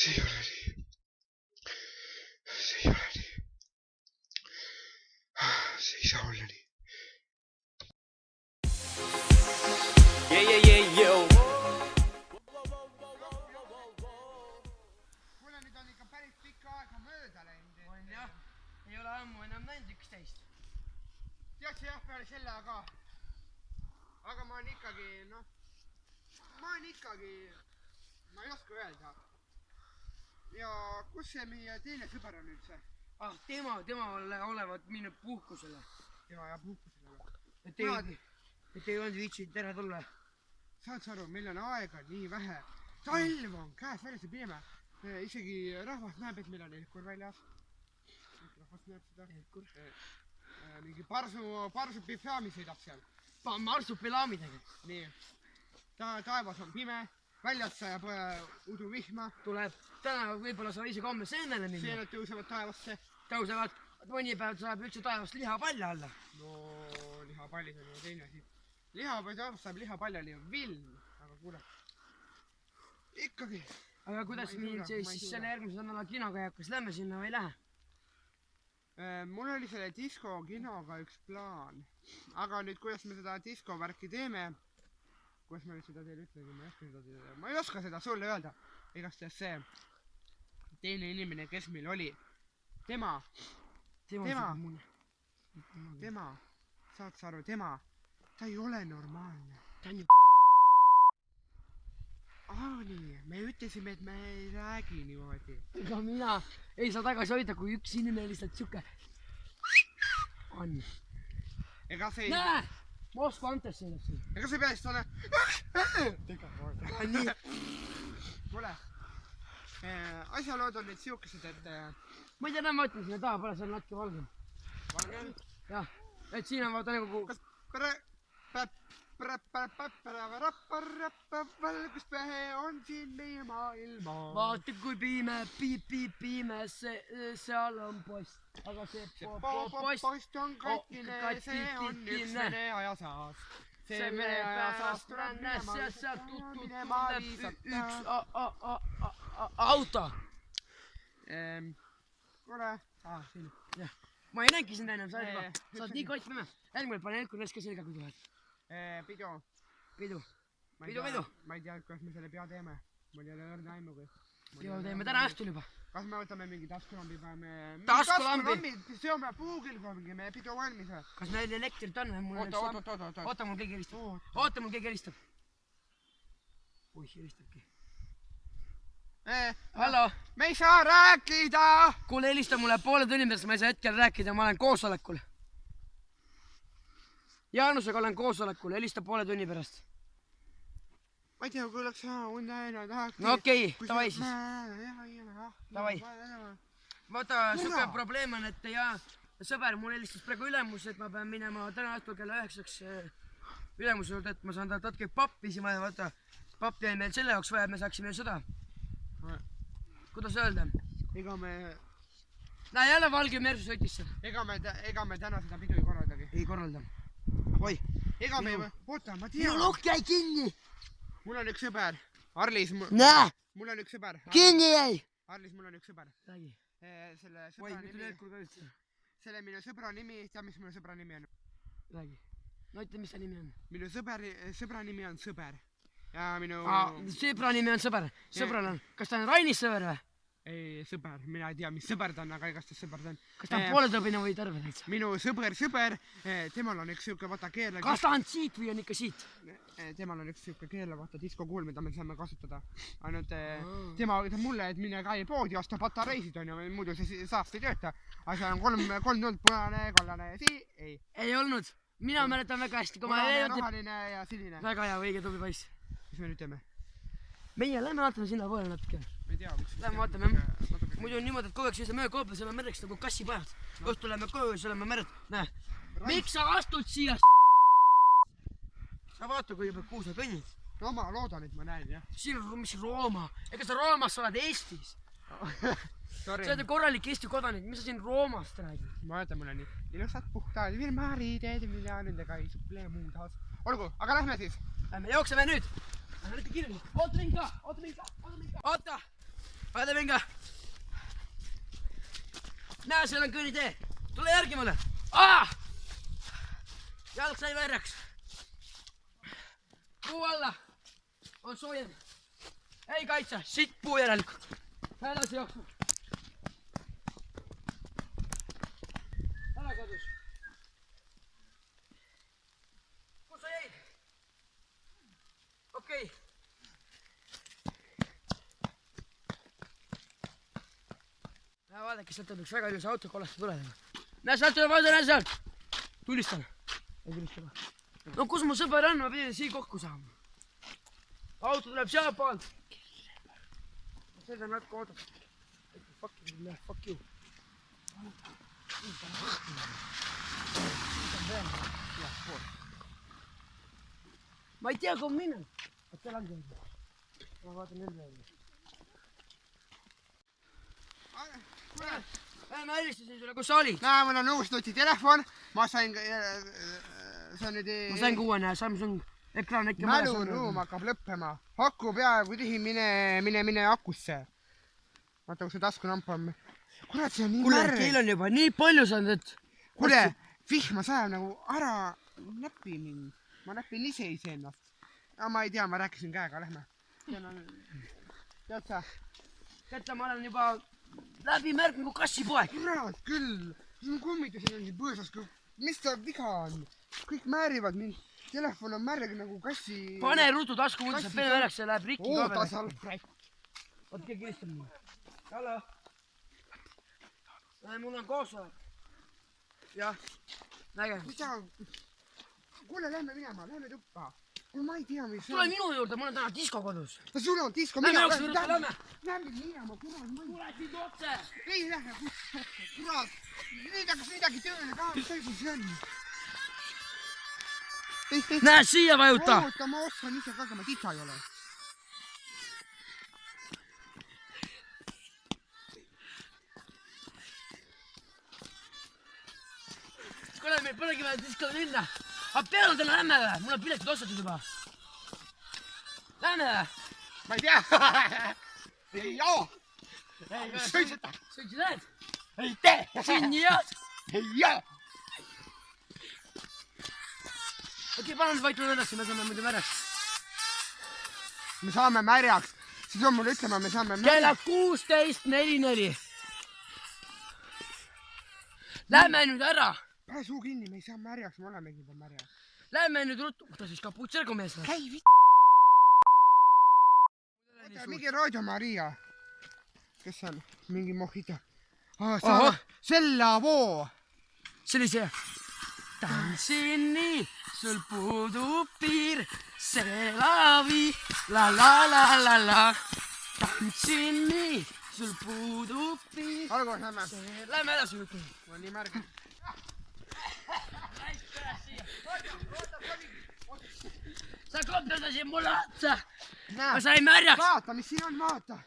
See ei ole nii. See ei ole nii. See ei saa olla nii. Kuule, nüüd on ikka päris pikka aega mööda läinud. On jah, ei ole ammu enam näinud 11. Teaks jah, peale selle, aga ma olen ikkagi, ma ei oska öelda. Ja kus see meie teine sõber on üldse? Tema olevat minnud puhkusele. Tema ja puhkusele. Et ei olnud viitsinud tere tulla. Saad sa aru, meil on aega nii vähe. Talv on käes väljas ja pime. Isegi rahvas näeb, et meil on eelkur väljas. Rahvas näeb seda. Eelkur? Mingi parsupilaami sõidab seal. Marsupilaamidega. Nii. Taevas on pime. Väljas sajab uduvihma. Tuleb. Täna võib-olla sa ise komme seenele minna. Seened tõusevad taevasse. Tõusevad. Mõni päev saab üldse taevast lihapalja alla. No lihapallis on ju teine asi. Taevast saab lihapalja vilm. Aga kuule. Ikkagi. Aga kuidas meil siis selle järgmise nädala kinoga jääb? Kas lähme sinna või ei lähe? Mul oli selle disko kinoga üks plaan. Aga nüüd, kuidas me seda disko värki teeme, kuidas ma nüüd seda teile ütlegi, ma ei oska seda sulle öelda. Igastahes see teine inimene, kes meil oli, tema, saad sa aru, ta ei ole normaalne. Ta on ju nii, me ütlesime, et me ei räägi niimoodi. Ega mina ei saa tagasi hoida, kui üks inimene lihtsalt siuke on. Ega see ei... Näe! Moskva antes sõidab siin. Ega see peast ole... Nii. Kuule, asjalood on nüüd siukesed, et... Ma ei tea, ma ütlen sinna taha, pole seal natuke valgem. Valgem? Jah, et siin on vaata nagu... Kas valgus pähe on siin meie maailma. Vaata kui piime, seal on post. Aga see post on katkine, see on üks Vene ajasaast. See Vene ajasaast rännes ja sealt tuleb üks auto. Kuule. Siin. Ma ei näingi sind enam, sa oled nii kott mime. Järgmine pane Elkur Leske selga kui tulevad. Pidu. Ma ei tea, kuidas me selle pea teeme. Mul ei ole õrna aimugi. Peo teeme täna õhtul juba. Kas me võtame mingi taskulambi või me... Taskulambi? Seome puugilkongi, me pidu valmis või? Kas meil elektrit on või? Oota, mul keegi helistab. Oih, helistabki. Hallo? Me ei saa rääkida! Kuule, helista mulle poole tunni pärast, ma ei saa hetkel rääkida, ma olen koosolekul. Jaanusega olen koosolekul, helista poole tunni pärast. Ma ei tea, kui oleks unne tahakti. No okei, davai siis. Davai. Vaata, suke probleem on, et sõber mul helistas praegu ülemus, et ma pean minema täna õhtul kella 9 ülemuse juurde, et ma saan ta tatke pappi, siis ma vaata, pappi on meil selle jaoks vaja, et me saaksime sõda. Kuidas öelda? Ega me... Näe, jälle valge mersu sõitis seal. Ega me täna seda pidu ei korraldagi. Ei korralda. Oi. Ega me... Oota, ma tean. Minu lukk jäi kinni. Mul on üks sõber. Arlis. Näe. Mul on üks sõber. Kinni jäi. Arlis, mul on üks sõber. Räägi. Selle sõbra nimi... Selle minu sõbra nimi... Tea, mis minu sõbra nimi on? Räägi. No ütle, mis ta nimi on. Minu sõbra nimi on sõber. Ja minu... Sõbra nimi on sõber. Sõbral on. Kas ta on Rainis sõber või? Ei, sõber. Mina ei tea, mis sõber ta on, aga igast sõber ta on. Kas ta on pooletõbine või terve täitsa? Minu sõber, temal on üks siuke vaata keerle... Kas ta on siit või on ikka siit? Temal on üks siuke keerle vaata diskokuul, mida me saame kasutada. Ainult tema ütleb mulle, et mine käi poodi, osta patareisid on ju, muidu see saast ei tööta. Aga seal on 3-0, punane, kollane ja ei. Ei olnud. Mina mäletan väga hästi, kui ma... Punane, roheline ja sinine. Väga hea, õige tubli poiss. Mis me nüüd teeme? Meie lähme vaatame sinna poole natuke. Ma ei tea, miks... Lähme vaatame. Muidu on niimoodi, et kogu aeg siis möö koopil, selle mereks nagu kassipajad. Õhtul lähme koju ja selle meret. Näe. Miks sa astud siia? Sa vaata, kui juba kuusa kõnnid. No ma loodan, et ma näen, jah. Siin on mis Rooma. Ega sa Roomas sa oled Eestis. Sa oled korralik Eesti kodanik. Mis sa siin Roomast räägid? Ma vaatan, mul on nii ilusad puhtad virmaarideed, mida nendega ei suple muud haas. Olgu, aga lähme siis. Lähme, jookseme nüüd. Lähme nüüd kirjali. Oota mind ka. vaata mingi. Näe, seal on kõnnitee. Tule järgi mulle. Jalg sai verreks. Puu alla. On soojem. Ei kaitse. Sitt puu järelikult. Edasi jooksu. Ära kadus. Kus sa jäid? Okei. Vaadake, sealt on üks väga ilus auto kollaste tuledega. Näe, sealt tuleb auto, näe sealt. Tulistan. Ei tulista ka. No kus mu sõber on, ma pidin siia kokku saama. Auto tuleb seal poolt. Seda natuke ootab. Fuck you. Ma ei tea, kuhu minna. Seal on keegi. Ma vaatan enne. Ma helistasin sulle, kus sa olid? Näe, mul on uus nutitelefon. Ma sain... See on nüüd... Ma sain ka uuene Samsung ekraan äkki... Mäluruum hakkab lõppema. Haku peaaegu tihi, mine akusse. Vaata, kus see taskunamp on. Kurat, see on nii märg. Keil on juba nii palju saanud, et... Kuule, vihma sajab nagu ära näpi mind. Ma näpin ise ennast. Ma ei tea, ma rääkisin käega, lähme. Tead sa? Tead, ma olen juba läbi märg nagu kassipoeg. Kurat küll. Siin kummitusin on siin põõsas. Mis ta viga on? Kõik määrivad mind. Telefon on märg nagu kassi... Pane ruutu tasku muidu, saab veel vereks ja läheb rikki ka veel. Oota seal praegu. Oot, keegi kiristab mulle. Hallo? Mul on koosolek. Jah, näge. Mida? Kuule, lähme minema, lähme tuppa. Ma ei tea, mis... Tule minu juurde, mul on täna disko kodus. Sul on disko, lähme jooksu juurde, lähme. Lähme minema, kurat. Tule siin otse. Ei lähe, kurat. Nüüd hakkas midagi tööle ka, mis see on? Näe, siia vajuta. Oota, ma oskan ise ka, ma tita ei ole. Kuule, meil polegi vaja diskole minna. Aga peale täna lähme või? Mul on piletid ostetud juba. Lähme või? Ma ei tea. Ei joo. Sõitsid need? Ei tee. Siin jood? Ei joo. Okei, pane nüüd vaikne edasi, me saame muidu märjaks. Me saame märjaks. Siis on mulle ütlema, me saame märjaks. Kella 16:44. Lähme nüüd ära. Pähe suu kinni, me ei saa märjaks, me olemegi juba märjaks. Lähme nüüd ruttu. Kus ta siis kaputsergu mees? Käi vitt. Mingi Raadio Maria. Kes on? Mingi mojito. Sellavoo. See oli see. Tantsin nii, sul puudub piir. See lavi, la. Tantsin nii, sul puudub piir. Algu, lähme. Lähme edasi juttu. Ma nii märg. Sa koptasid mulle otsa. Ma sain märjaks. Vaata, mis siin on, vaata.